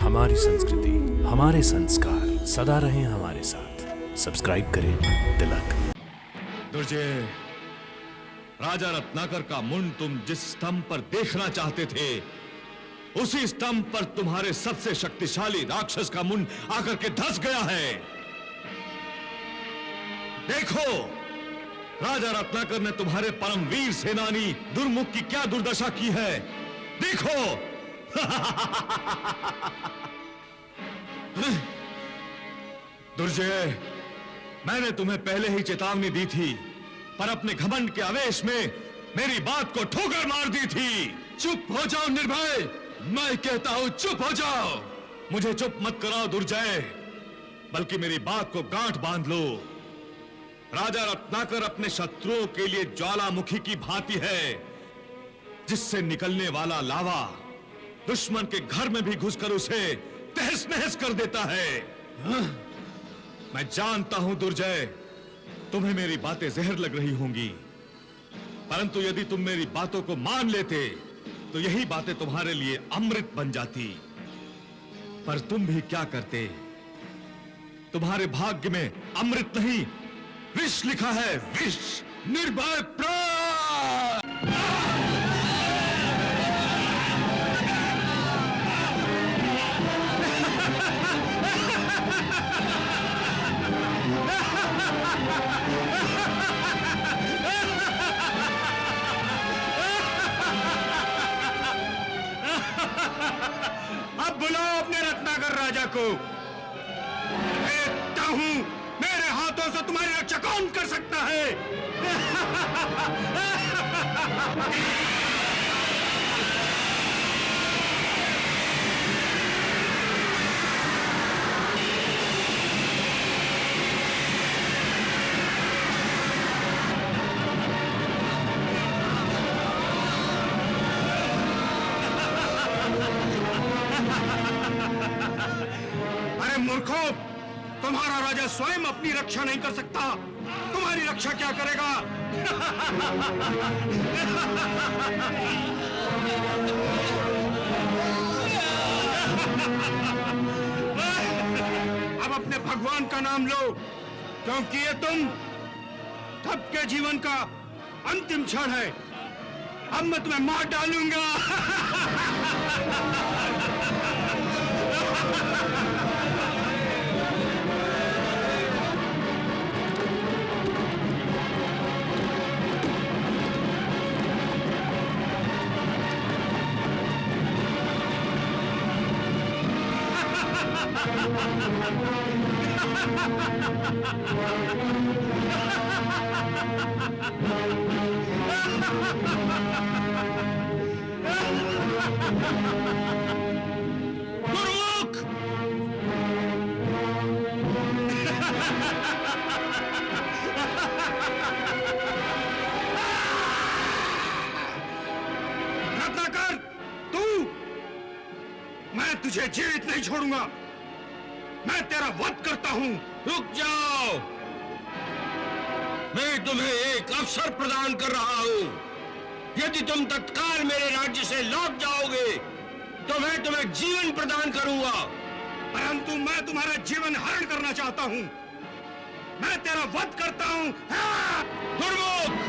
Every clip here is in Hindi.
हमारी संस्कृति, हमारे संस्कार सदा रहें हमारे साथ। सब्सक्राइब करें तिलक। दुर्जय, राजा रत्नाकर का मुंड तुम जिस स्तंभ पर देखना चाहते थे, उसी स्तंभ पर तुम्हारे सबसे शक्तिशाली राक्षस का मुंड आकर के धंस गया है। देखो, राजा रत्नाकर ने तुम्हारे परमवीर सेनानी दुर्मुख की क्या दुर्दशा की है। देखो। दुर्जय, मैंने तुम्हें पहले ही चेतावनी दी थी, पर अपने घमंड के आवेश में मेरी बात को ठोकर मार दी थी। चुप हो जाओ निर्भय, मैं कहता हूं चुप हो जाओ। मुझे चुप मत कराओ दुर्जय, बल्कि मेरी बात को गांठ बांध लो। राजा रत्नाकर अपने शत्रुओं के लिए ज्वालामुखी की भांति है, जिससे निकलने वाला लावा दुश्मन के घर में भी घुसकर उसे तहस नहस कर देता है। मैं जानता हूं दुर्जय, तुम्हें मेरी बातें जहर लग रही होंगी, परंतु यदि तुम मेरी बातों को मान लेते तो यही बातें तुम्हारे लिए अमृत बन जाती। पर तुम भी क्या करते? तुम्हारे भाग्य में अमृत नहीं, विष लिखा है, विष। निर्भय प्राण! अब बुलाओ अपने रत्नाकर राजा को। देखता हूं मेरे हाथों से तुम्हारी रक्षा कौन कर सकता है। अरे मूर्खों, तुम्हारा राजा स्वयं अपनी रक्षा नहीं कर सकता, तुम्हारी रक्षा क्या करेगा? अब अपने भगवान का नाम लो, क्योंकि ये तुम सबके जीवन का अंतिम क्षण है। अब मैं तुम्हें मार डालूंगा। गुरुमुख! रत्नाकर, तू! मैं तुझे जीवित नहीं छोड़ूंगा। मैं तेरा वध करता हूं। रुक जाओ, मैं तुम्हें एक अवसर प्रदान कर रहा हूं। यदि तुम तत्काल मेरे राज्य से लौट जाओगे तो मैं तुम्हें जीवन प्रदान करूंगा। परंतु मैं तुम्हारा जीवन हरण करना चाहता हूं। मैं तेरा वध करता हूं। हाँ! दुर्मुख!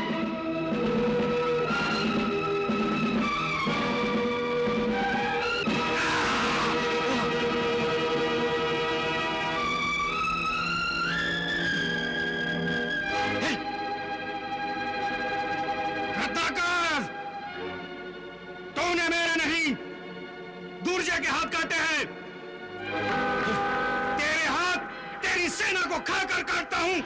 तूने मेरे नहीं, दुर्जय के हाथ काटे हैं। तेरे हाथ तेरी सेना को खाकर काटता हूं।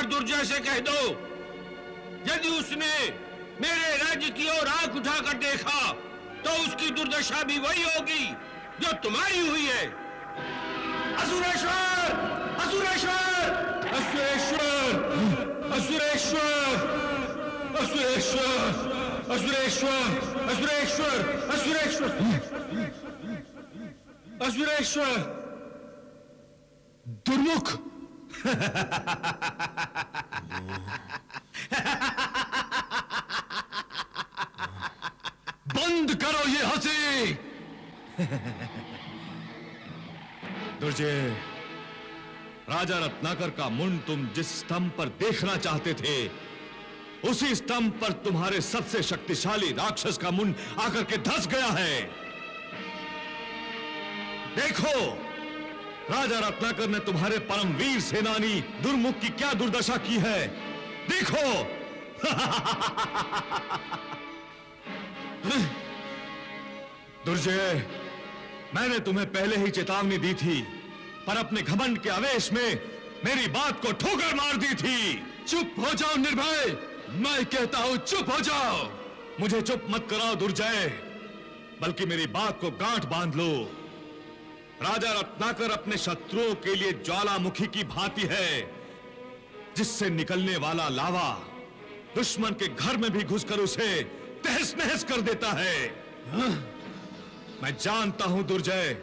दुर्जय से कह दो, यदि उसने मेरे राज्य की ओर आंख उठाकर देखा तो उसकी दुर्दशा भी वही होगी जो तुम्हारी हुई है। असुरेश्वर! असुरेश्वर! असुरेश्वर! असुरेश्वर! असुरेश्वर! असुरेश्वर! असुरेश्वर! असुरेश्वर! असुरेश्वर! दुर्मुख! बंद करो ये हंसी। दुर्जय, राजा रत्नाकर का मुंड तुम जिस स्तंभ पर देखना चाहते थे, उसी स्तंभ पर तुम्हारे सबसे शक्तिशाली राक्षस का मुंड आकर के धंस गया है। देखो, राजा रत्नाकर ने तुम्हारे परमवीर सेनानी दुर्मुख की क्या दुर्दशा की है। देखो। दुर्जय, मैंने तुम्हें पहले ही चेतावनी दी थी, पर अपने घमंड के आवेश में मेरी बात को ठोकर मार दी थी। चुप हो जाओ निर्भय, मैं कहता हूं चुप हो जाओ। मुझे चुप मत कराओ दुर्जय, बल्कि मेरी बात को गांठ बांध लो। राजा रत्नाकर अपने शत्रुओं के लिए ज्वालामुखी की भांति है, जिससे निकलने वाला लावा दुश्मन के घर में भी घुसकर उसे तहस नहस कर देता है। मैं जानता हूं दुर्जय,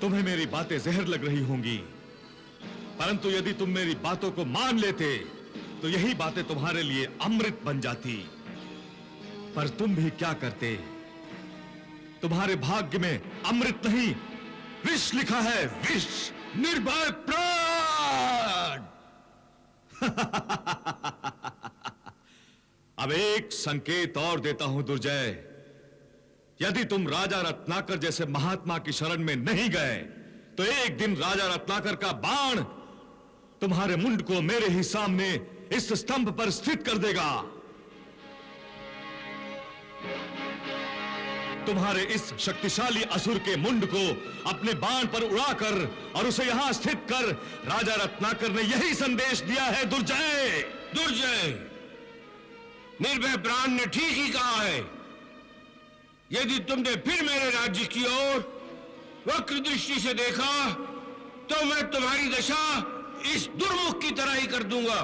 तुम्हें मेरी बातें जहर लग रही होंगी, परंतु यदि तुम मेरी बातों को मान लेते तो यही बातें तुम्हारे लिए अमृत बन जाती। पर तुम भी क्या करते? तुम्हारे भाग्य में अमृत नहीं, विष लिखा है, विष। निर्भय प्राण! अब एक संकेत और देता हूं दुर्जय, यदि तुम राजा रत्नाकर जैसे महात्मा की शरण में नहीं गए तो एक दिन राजा रत्नाकर का बाण तुम्हारे मुंड को मेरे ही सामने इस स्तंभ पर स्थित कर देगा। तुम्हारे इस शक्तिशाली असुर के मुंड को अपने बाण पर उड़ाकर और उसे यहां स्थित कर राजा रत्नाकर ने यही संदेश दिया है दुर्जय। दुर्जय, निर्भय प्राण ने ठीक ही कहा है। यदि तुमने फिर मेरे राज्य की ओर वक्र दृष्टि से देखा तो मैं तुम्हारी दशा इस दुर्मुख की तरह ही कर दूंगा।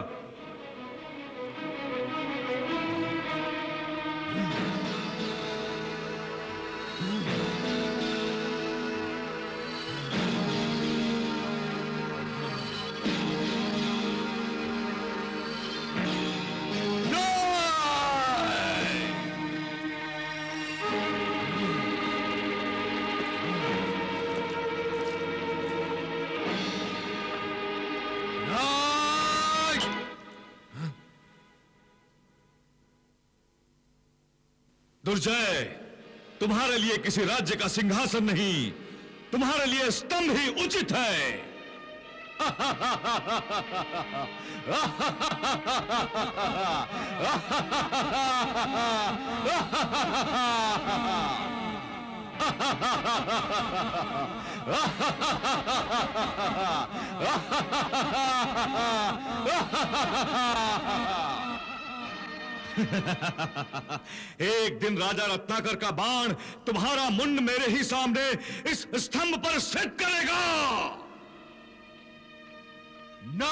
दुर्जय, तुम्हारे लिए किसी राज्य का सिंहासन नहीं, तुम्हारे लिए स्तंभ ही उचित है। एक दिन राजा रत्नाकर का बाण तुम्हारा मुंड मेरे ही सामने इस स्तंभ पर स्थित करेगा। ना